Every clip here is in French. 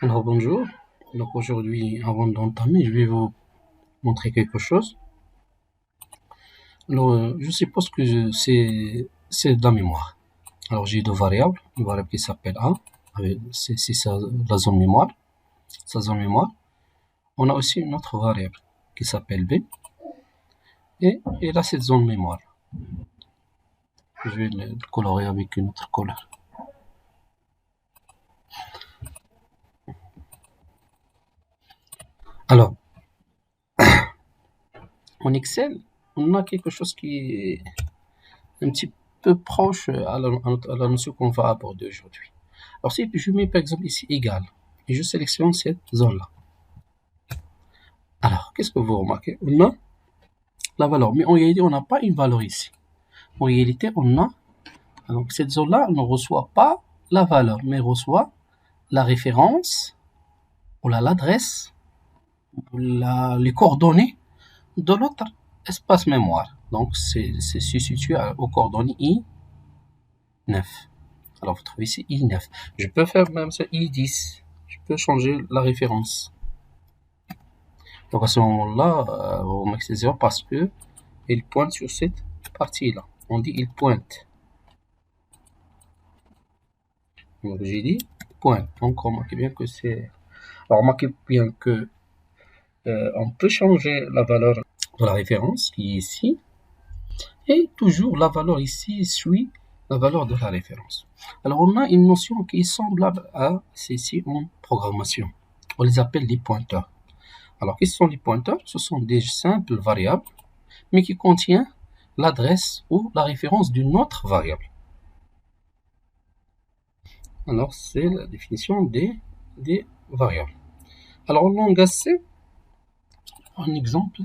Alors bonjour, donc aujourd'hui avant d'entamer je vais vous montrer quelque chose. Alors je suppose que c'est de la mémoire. Alors j'ai deux variables, une variable qui s'appelle A, c'est la zone mémoire, sa zone mémoire. On a aussi une autre variable qui s'appelle B et là cette zone mémoire. Je vais le colorer avec une autre couleur. Alors en Excel, on a quelque chose qui est un petit peu proche à la notion qu'on va aborder aujourd'hui. Alors si je mets par exemple ici égal et je sélectionne cette zone-là. Alors qu'est-ce que vous remarquez? On a la valeur, mais en réalité on n'a pas une valeur ici. En réalité on a, donc cette zone-là ne reçoit pas la valeur, mais reçoit la référence ou l'adresse, les coordonnées de notre espace mémoire. Donc c'est situé aux coordonnées I9. Alors vous trouvez ici I9. Je peux faire même ça I10. Je peux changer la référence. Donc à ce moment-là, vous mettez 0 parce que il pointe sur cette partie-là. On dit il pointe. Donc j'ai dit pointe. Donc remarquez bien que c'est. Alors remarquez bien que on peut changer la valeur de la référence qui est ici. Et toujours la valeur ici suit la valeur de la référence. Alors on a une notion qui est semblable à celle-ci en programmation. On les appelle des pointeurs. Alors, qu'est-ce que sont les pointeurs? Ce sont des simples variables, mais qui contiennent l'adresse ou la référence d'une autre variable. Alors, c'est la définition des variables. Alors, en langage C, un exemple,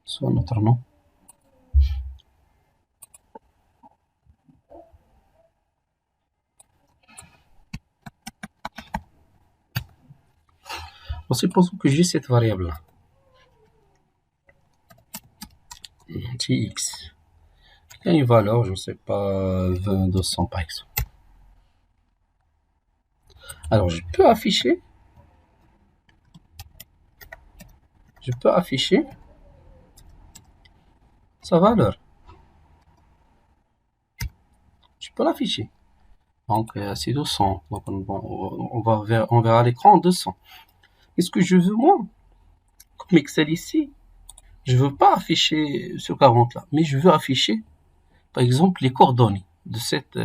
soit notre nom. Supposons que j'ai cette variable-là, tx. Il y a une valeur, je ne sais pas, 20, 200 par exemple. Alors, je peux afficher sa valeur. Je peux l'afficher. Donc, c'est 200. Donc, on verra à l'écran 200. Qu'est-ce que je veux, moi? Comme Excel ici, je veux pas afficher ce 40 là, mais je veux afficher, par exemple, les coordonnées de cette,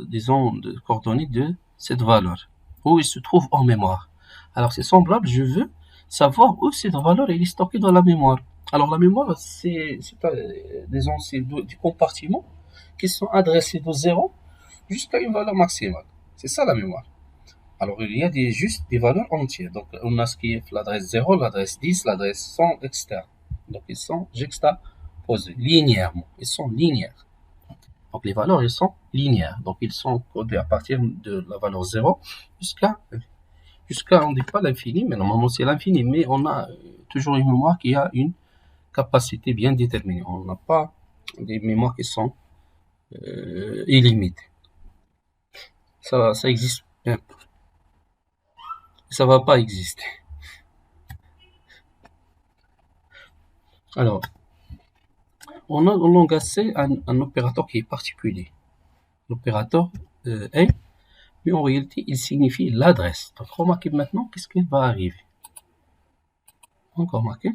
disons, de coordonnées de cette valeur, où il se trouve en mémoire. Alors, c'est semblable, je veux savoir où cette valeur est stockée dans la mémoire. Alors, la mémoire, disons, c'est des compartiments qui sont adressés de 0 jusqu'à une valeur maximale. C'est ça la mémoire. Alors, il y a juste des valeurs entières. Donc, on a ce qui est l'adresse 0, l'adresse 10, l'adresse 100, etc. Donc, ils sont juxtaposés linéairement. Ils sont linéaires. Donc, les valeurs, ils sont linéaires. Donc, ils sont codés à partir de la valeur 0 jusqu'à on ne dit pas l'infini, mais normalement, c'est l'infini. Mais on a toujours une mémoire qui a une capacité bien déterminée. On n'a pas des mémoires qui sont illimitées. Ça existe bien. Ça va pas exister. Alors, on a en langage C un opérateur qui est particulier. L'opérateur est, mais en réalité, il signifie l'adresse. Donc, remarquez maintenant qu'est-ce qui va arriver. Donc, remarquez.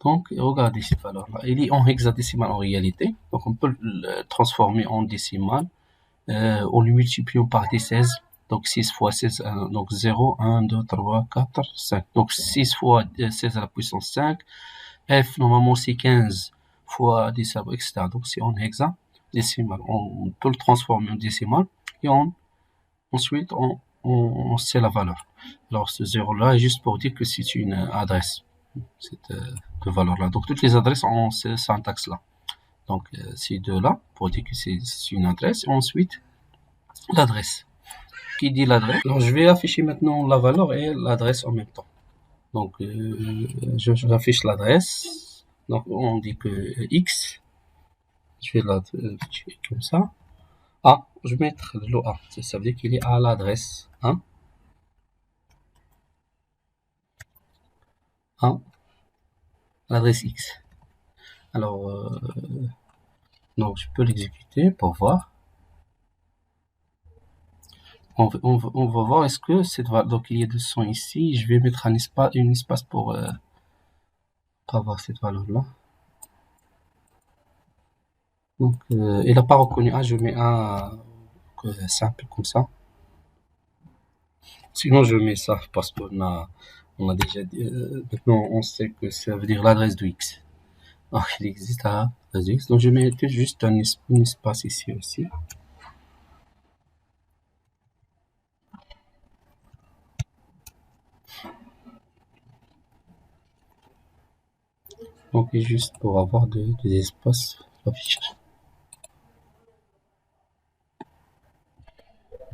Donc, regardez cette valeur-là. Il est en hexadécimal en réalité. Donc, on peut le transformer en décimal en le multipliant par des 16. Donc, 6 fois 16, donc 0, 1, 2, 3, 4, 5. Donc, 6 fois 16 à la puissance 5. F, normalement, c'est 15 fois 10, etc. Donc, c'est en hexadécimal. On peut le transformer en décimal et ensuite, on sait la valeur. Alors, ce 0-là est juste pour dire que c'est une adresse, cette valeur-là. Donc, toutes les adresses ont ce syntaxe-là. Donc, ces deux-là, pour dire que c'est une adresse. Et ensuite, l'adresse. Qui dit l'adresse? Alors, je vais afficher maintenant la valeur et l'adresse en même temps. Donc, j'affiche l'adresse. Donc, on dit que X, je vais l'afficher comme ça. A, je vais mettre le A. Ça veut dire qu'il est à l'adresse 1, 1, l'adresse X. Alors, donc je peux l'exécuter pour voir. On va voir est-ce que cette valeur, donc il y a 200 ici, je vais mettre un espace pour avoir cette valeur-là. Donc, il n'a pas reconnu A, je mets un simple comme ça. Sinon, je mets ça parce on a déjà dit, maintenant on sait que ça veut dire l'adresse de X. Donc, il existe à l'adresse de X. Donc, je mets juste un espace ici aussi. Donc, juste pour avoir des espaces d'affichage.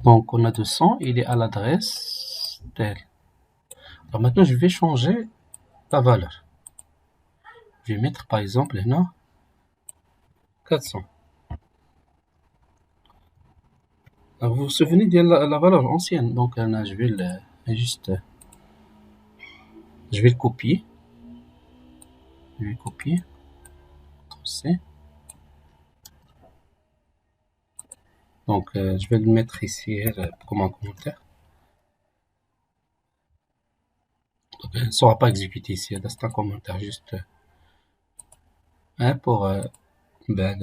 Donc, on a 200, il est à l'adresse telle. Alors maintenant, je vais changer la valeur. Je vais mettre par exemple là 400. Alors, vous vous souvenez de la valeur ancienne, donc là, je vais je vais le copier. Je vais copier. C. Donc, je vais le mettre ici comme un commentaire. Donc, il ne sera pas exécuté ici. C'est un commentaire juste pour ben,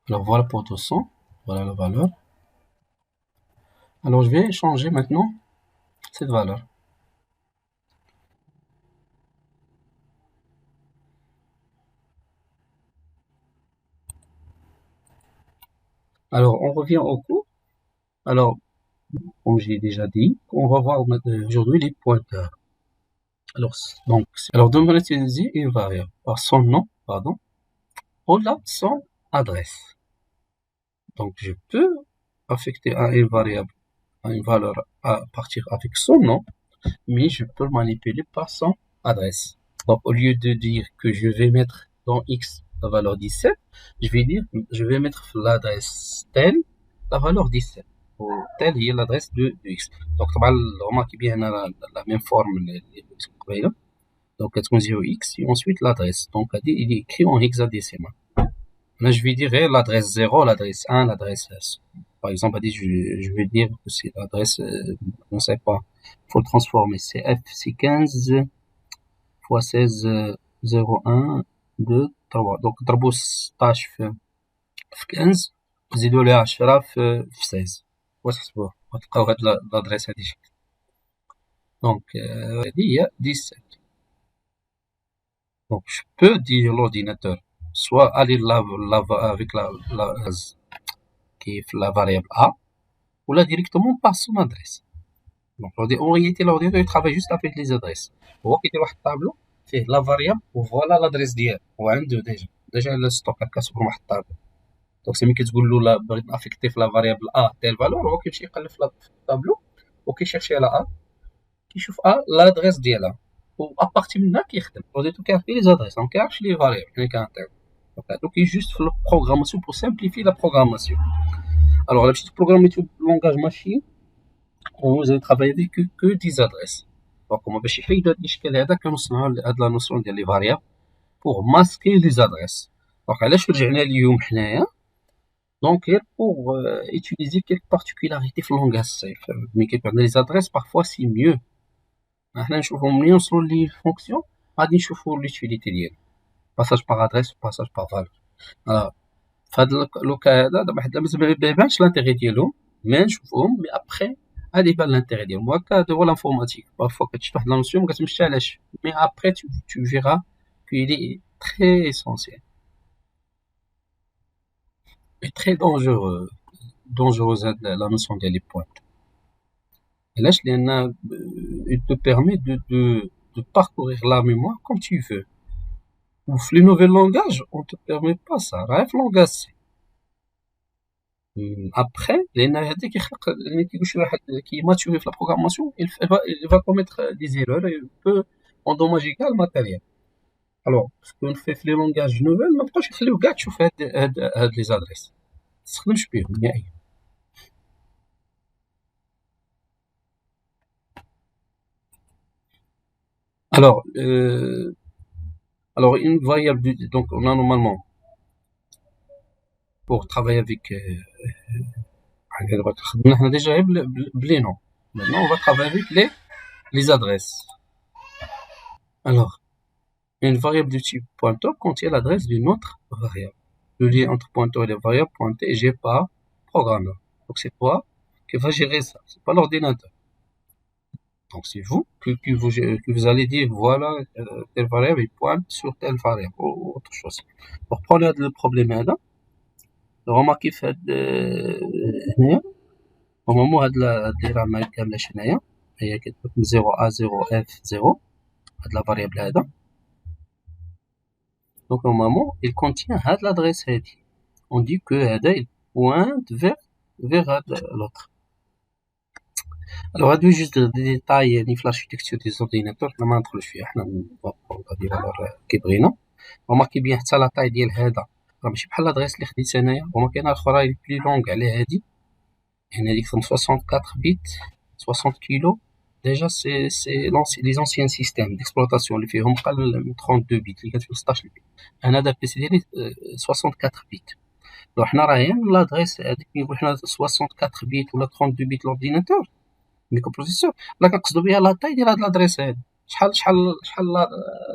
alors voilà pour 200. Voilà la valeur. Alors, je vais changer maintenant cette valeur. Alors, on revient au cours. Alors, comme j'ai déjà dit, on va voir aujourd'hui les pointeurs. Alors, devons utiliser une variable par son nom, pardon, au-delà de son adresse. Donc, je peux affecter à une variable, à une valeur à partir avec son nom, mais je peux le manipuler par son adresse. Donc, au lieu de dire que je vais mettre dans X la valeur 17, je vais mettre l'adresse telle, la valeur 17. Ou telle est l'adresse de X. Donc, remarquez bien la même forme, donc, 0x et ensuite l'adresse. Donc, il est écrit en hexadécimal. Là, je vais dire l'adresse 0, l'adresse 1, l'adresse S. Par exemple, je vais dire que c'est l'adresse, on ne sait pas, il faut le transformer. C'est F, c'est 15 fois 16, 0, 1, 2, 3. Donc, ضربوا 16 في 15 وزيدوا لها 10 في 16. وتحسبوها وتلقاو هاد l'adresse هادي. Donc, هادي هي 17. Donc, je peux dire l'ordinateur soit aller avec qui est la variable A, ou là directement par son adresse. Donc, en réalité, l'ordinateur il travaille juste avec les adresses. هو كيدير واحد الطابلو فيه لا فاريابل وفوالا لادريس ديالو هو عنده ديجا ستوكا كتبقى واحد الطابلو. دونك سي ملي كتقول له لا بغيت نافيكتي في لا فاريابل A تيل فالور هو كيمشي يقلب في الطابلو وكيشيرشي على A كيشوف l'adresse ديالها وابارتي منها كيخدم. الاورديناتور كيعرف لي زادريس ما كيعرفش لي فاريابل اللي كنعطيو. دونك كاين جوست في البروغراماسيون بور سامبليفي لا بروغراماسيون. الوغ الا مشيتو بروغراميتو بلونغاج ماشين vous allez travailler avec que des adresses. Donc هما باش يحيدوا هاد الاشكال هذا كانوا صنعوا هاد لا نوسيون ديال لي فاريابل بور ماسكي لي زادريس. دونك علاش رجعنا اليوم حنايا دونك غير بور utiliser quelques particularités في اللونغاج سي. ملي كيكون عندنا لي زادريس parfois c'est mieux حنا نشوفو ملي نوصلو لي فونكسيون غادي نشوفو لوتيليتي ديالو باساج باغ ادريس وباساج باغ فالور. فهاد لوكا هذا دابا حنا ما بانش لانتيغي ديالهم ما نشوفوهم مي ابخي غادي يبان لانتيغي ديالهم. وهكا هو لانفورماتيك بارفوا كتشوف واحد لا نوسيون ما كتمشيش علاش مي ابخي tu verras qu'il est très essentiel et très dangereuse la notion ديال لي بوينت. علاش لان il te permet de parcourir la mémoire comme tu veux. Ou les nouveaux langages, on ne te permet pas ça. Bref, langage C. Après, les navires qui maturent la programmation, il va commettre des erreurs et il peut endommager le matériel. Alors, ce qu'on fait les langages nouveaux, on peut changer les adresses. تستخدمش بهم نهائيا. Alors, alors une variable, donc on a normalement, pour travailler avec, on a déjà les noms. Maintenant, on va travailler avec les adresses. Alors, une variable de type pointeur contient l'adresse d'une autre variable. Le lien entre pointeur et les variables pointées est géré par programmeur. Donc, c'est toi qui va gérer ça. C'est pas l'ordinateur. Donc, c'est vous que vous allez dire, voilà, telle variable, il pointe sur telle variable ou autre chose. Pour prendre le problème là, remarquez, fait, au moment où la diagramme كاملة شناهي هي كتكون 0 a 0 f 0 هاد la variable هذا. Donc normalement il contient هاد l'adresse هادي. On dit que هذا il pointe vers l'autre. Alors هادو juste des détails يعني في l'architecture des ordinateurs حنا ما ندخلوش فيها حنا غادي كي بغينا. remarquez bien حتى la taille ديال هذا راه ماشي بحال l'adresse اللي خديت انايا. وما كاينه الاخرى اللي بلي لونغ على هادي. هنا هاديك 64 bits 60 كيلو. Déjà, c'est les anciens systèmes d'exploitation اللي فيهم قل 32 بيت اللي كانت فيه 16 بيت. انا دابا البيسي ديالي 64 بيت. لو حنا راه غير لادريس هذيك نقول حنا 64 بيت ولا 32 بيت لورديناتور ميكروبروسيسور لا كنقصدوا بها لا طاي ديال هاد لادريس هادي. شحال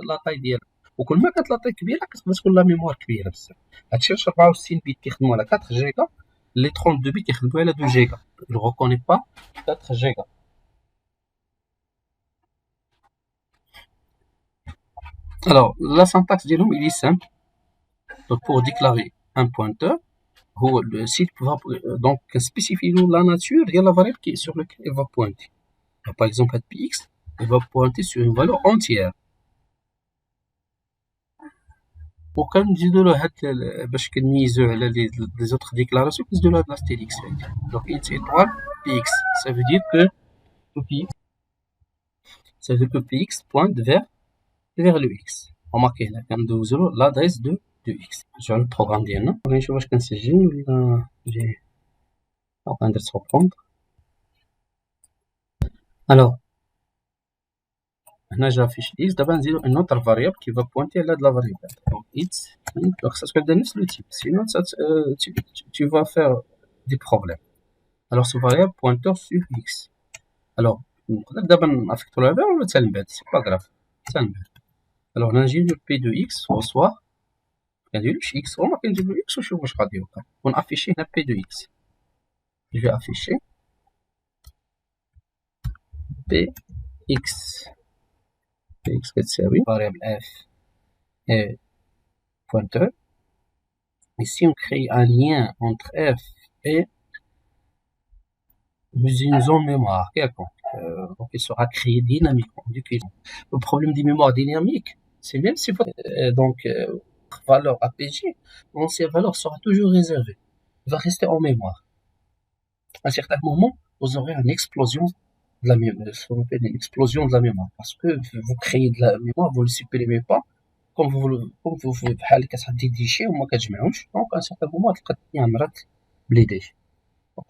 لا طاي ديالها. وكل ما كانت لا طاي كبيره كتقدر تكون لا ميموار كبيره بزاف. هادشي علاش 64 بيت كيخدموا على 4 جيجا. Les 32 bits يخدموا على 2 جيجا. Il ne reconnaît pas 4 جيجا. Alors, la syntaxe ديالهم il est simple. Donc, pour déclarer un pointeur, le site va donc spécifier la nature de la variable sur laquelle il va pointer. Alors, par exemple, px, il va pointer sur une valeur entière. وكنزيدوا له هاد باش كنميزوا على لي زوطخ ديكلاراسيون كنزيدوا له هاد لاستيريكس هادي. Donc int étoile px, ça veut dire que px pointe vers le x. remarquez هنا كندوزو له l'adresse de x. نرجعو للبروغرام ديالنا ونشوف واش كنسجل ولا جاي. غندير reprendre. alors هنا جا فيش x. دابا نزيدو une autre variable qui va pointer على هاد la variable. donc it's خاصك تبدا نفس لو تيب sinon tu vas faire des problèmes. alors ce variable pointeur sur x. alors نقدر دابا نافيكتو لها ولا حتى من بعد سي با غراف حتى من بعد. alors هنا نجي ل p de x reçoit كنديروش x وما كنديرو x ونشوف واش غادي يوقع ونافيشي هنا p de x. je vais afficher px كتساوي variable f et pointeur. ici on crée un lien entre f et une zone mémoire quelconque. donc il sera créé dynamiquement. Le problème des mémoires dynamiques, c'est même si votre valeur APG, l'ancienne valeur sera toujours réservée. Il va rester en mémoire. À un certain moment, vous aurez une explosion de la mémoire, ce qu'on appelle une explosion de la mémoire, parce que vous créez de la mémoire, vous ne le supprimez pas, comme vous بحال كتعدي دي شي وما كتجمعهمش. donc à un certain moment تلقى الدنيا عمرات بلي ديش.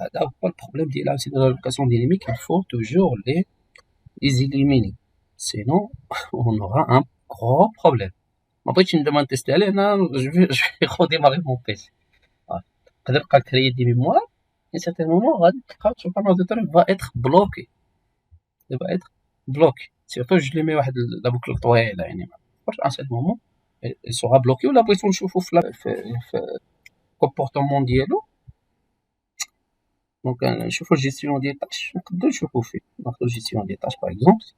هذا هو البروبليم ديال l'allocation dynamique. il faut toujours les éliminer, sinon on aura un gros problème. ما بغيتش ندير تيستي عليه انا. je vais redémarrer mon PC. نقدر نبقى كريي دي ميموار à un certain moment غادي تلقى تشوف l'ordinateur va être bloqué. il va être bloqué surtout je lui mets واحد la boucle طويله يعني à un certain moment il sera bloqué. ولا بغيتو نشوفو في comportement ديالو donc نشوفو gestion ديال التاش نقدرو نشوفو فيه. ناخدو gestion ديال التاش par exemple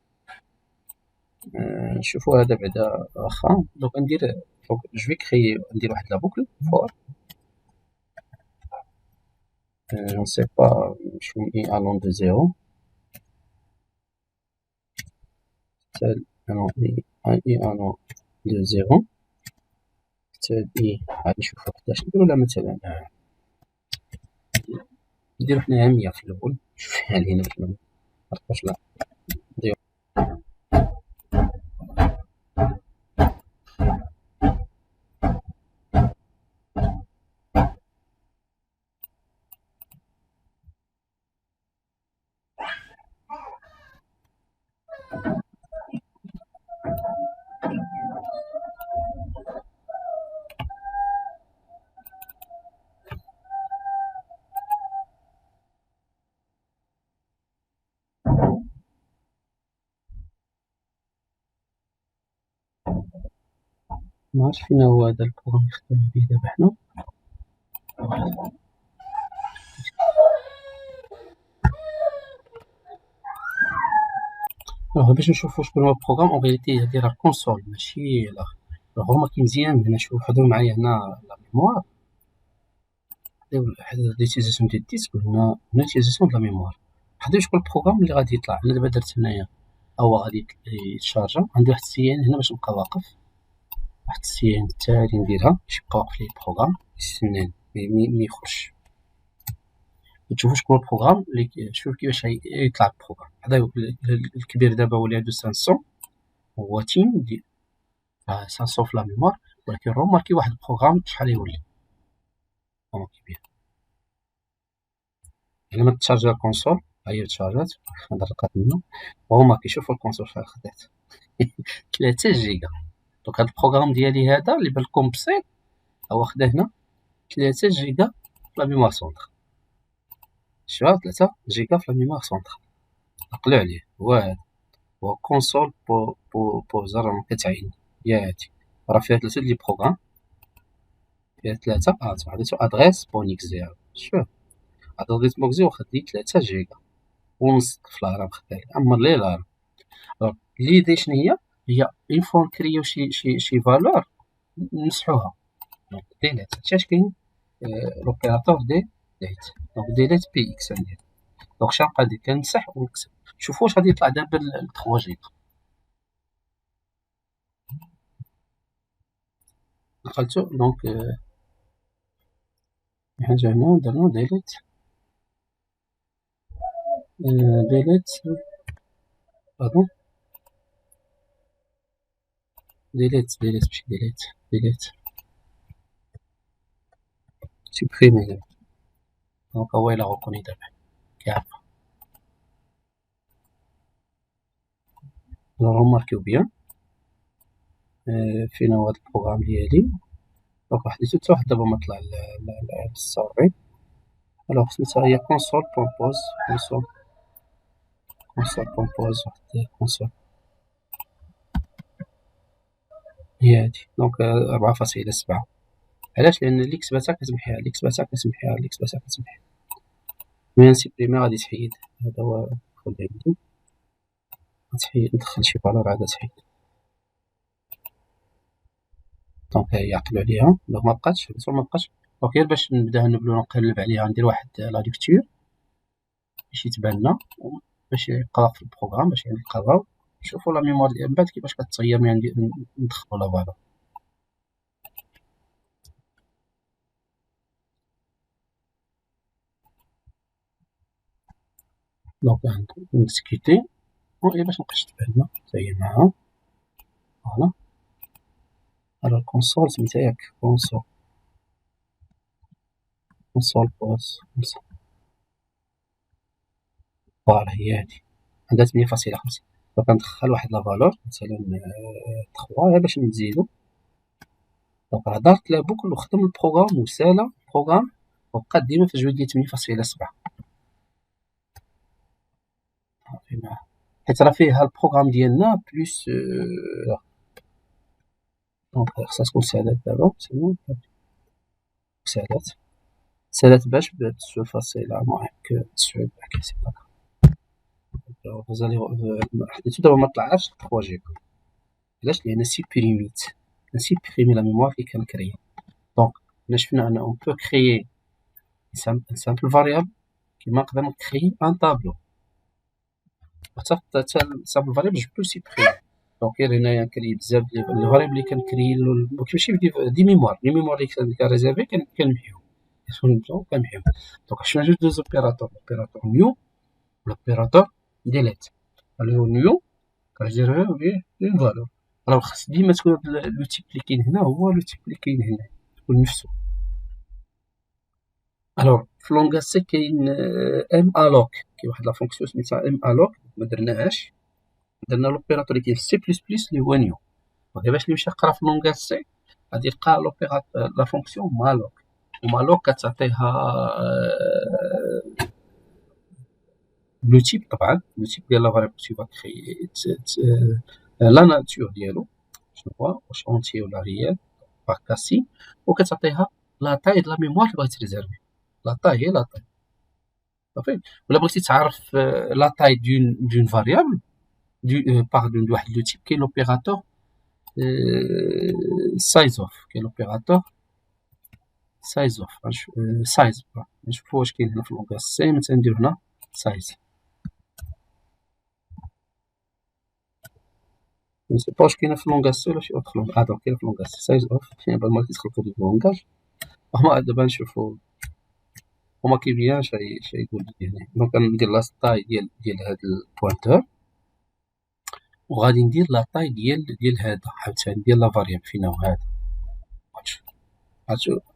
نشوفو هذا بعدا واخا. donc ندير donc je vais créer ندير واحد la boucle for je ne sais pas شنو i allant de 0 tel i allant de 0 tel i غادي نشوفو قداش نديرو. ولا مثلا نديرو حنايا 100 في الاول. شوف هنا باش ما نعرفوش لا معرفتش فين هو هذا البروغرام اللي خدامين به دابا حنا. باش نشوفو شكون هو البروغرام اون رياليتي هادي راه كونسول ماشي لا. هما كي مزيان هنا شوف حضروا معايا هنا لا ميموار ليتيزاسيون ديال الديسك وهنا ليتيزاسيون د لا ميموار. حضروا شكون البروغرام اللي غادي يطلع. انا دابا درت هنايا هو غادي يتشارجا. عندي واحد السيان هنا باش نبقى واقف، واحد السيان التالي نديرها باش يبقى واقف لي البروغرام يستناني مي يخرج. تشوفوا شكون البروغرام اللي شوف كيفاش يطلع البروغرام. هذا الكبير دابا هو اللي عنده 500 هو تيم ديال 500 في لا ميموار، ولكن روماركي واحد البروغرام شحال يولي هو كبير. يعني ما تشارجا الكونسول هي تشارجات هذا القديم وهما كيشوفوا الكونسول شحال خدات 3 جيجا. دونك هذا البروغرام ديالي هذا اللي بان لكم بسيط هو خدا هنا 3 جيجا في لا ميموار سونتر. شوف 3 جيجا في لا ميموار سونتر عقلوا عليه. هو هذا هو كونسول بو زر كتعين هي هادي راه فيها 3 لي بروغرام فيها 3 عطيتو ادريس بونيكس ديالو. شوف ادريس بونيكس واخد لي 3 جيجا ونص في الهرم خدالي عمر ليه الهرم. ليدي شنو هي اون فوا نكريو شي فالور نمسحوها. دونك ديليت هادشي كاين لوبيراتور ديليت. دونك ديليت بي اكس ندير. دونك شنبقى ندير كنمسح ونكتب. شوفوا واش غادي يطلع دابا ل 3 جيجا. دخلتو دونك حاجه هنا درنا ديليت ديليت باردون ديليت ماشي ديليت سوبريمي. دونك هو إلا غوكوني دابا كيعرف. روماركيو بيان فين هو هاد البروغرام ديالي. دونك حديتو حتى واحد دابا ما طلع للصافي. الوغ سميتها هي كونسول بومبوز واحد كونسول هي هادي. دونك 4.7. علاش؟ لأن اللي كتباتها كتمحيها ملي نسيبريمي غادي تحيد. هذا هو الكود عندي غتحيد ندخل شي فالور عاد تحيد. دونك هي عقلوا عليها. دونك مبقاتش دونك غير باش نبدا نبدو نقلب عليها ندير واحد لا ليكتور باش يتبان لنا باش يبقى واقف في البروغرام باش نقراو نشوفو لا ميموار من بعد كيفاش كتغير ملي ندخلو لا فالور. دونك نسكيتي وغير باش مبقاش تبان لنا حتى هي معاها. فوالا على الكونسول سميتها ياك كونسول بوز. فوالا هي هادي عندها 8.5. دونك ندخل واحد لا فالور مثلا 3 باش نزيدو. دونك راه دارت لا بوكل وخدم البروغرام وسالا البروغرام وبقات ديما في الجوج ديال 8.7 حيت راه فيه البروغرام ديالنا بلوس. دونك خصها تكون سالات دابا سالات باش ب9.9 سي داكا. حديتو دابا مطلعاش 3 جيجا. علاش؟ لأن نسيبريمي لا ميموار اللي كنكري. دونك حنا شفنا أن اون بو كريي سامبل فاريابل كيما نقدر نكري ان طابلو حتى سامبل فاريابل جبتو سيبريمي. دونك غير هنايا نكري بزاف ديال لي فاريابل اللي كنكري ماشي دي ميموار اللي كنريزيرفي كنمحيهم كنمحيهم. دونك شنو جوج دوز اوبيراتور نيو والأوبيراتور ديليت. نيو كنريزيرفيو بيه اون فالور. راه خص ديما تكون لو تيب اللي كاين هنا هو لو تيب اللي كاين هنا تكون نفسو. الوغ في لونغاسي كاين ام الوك كاين واحد لا فونكسيون سميتها ام الوك ما درناهاش. درنا لوبيراتور اللي كاين في سي بلس بلس اللي هو نيو. ودابا باش اللي مشى يقرا في لونغاسي غادي يلقى لوبيراتور لا فونكسيون مالوك ومالوك كتعطيها لو تيب. طبعا لو تيب ديال لا فاريابل تي كري لا ناتور ديالو شنو هو واش اونتي ولا ريال باغ كاسي وكتعطيها لا تاي د لا ميموار اللي بغيتي تريزيرفي. لا تاي هي لا تاي صافي. ولا بغيتي تعرف لا تاي دون فاريابل باردون د واحد لو تيب كاين لوبيراتور سايز اوف. كاين لوبيراتور سايز اوف سايز. نشوفو واش كاين هنا في اللونغاج سي. مثلا نديرو هنا سايز. نسي با واش كاينه في اللونغاج سي ولا شي اوتر لونغاج. دونك كاينه في اللونغاج سي سايز اوف. فين بعد ما كيدخل في اللونغاج هما دابا نشوفو وما كيبينش يقول لي هنا. دونك غندير لا تاي ديال هاد البوينتور وغادي ندير لا تاي ديال هذا عاوتاني ديال لا فاريابل. فين هو هذا؟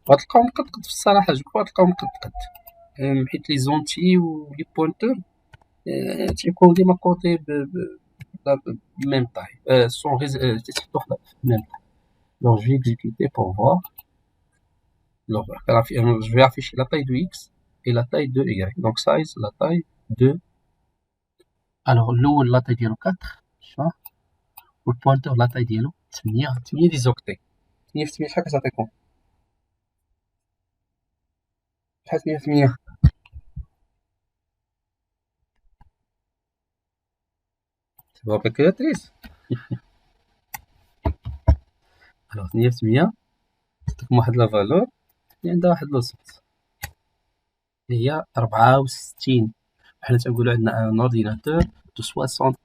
غتلقاو مقدقد في الصراحه. جو غتلقاو مقدقد حيت لي زونتي و لي بوينتور تيكون ديما كوطي ميم تاي سون تيتحطو في ميم تاي. دونك جو اكزيكوتي بور فوار. دونك je vais afficher la taille de x et la taille de y. Donc size la taille de. Alors الاول لا taille ديالو 4 صح والبوينتور لا taille ديالو 8 دي زوكتي. 8 في 8 شحال كتعطيكم؟ شحال 8 في 8؟ تبغى كالكولاتريس. alors 8 في 8 تعطيكم واحد لا فالور اللي عندها واحد لوسط اللي هي 64. حنا تنقولو عندنا ان اورديناتور دو 64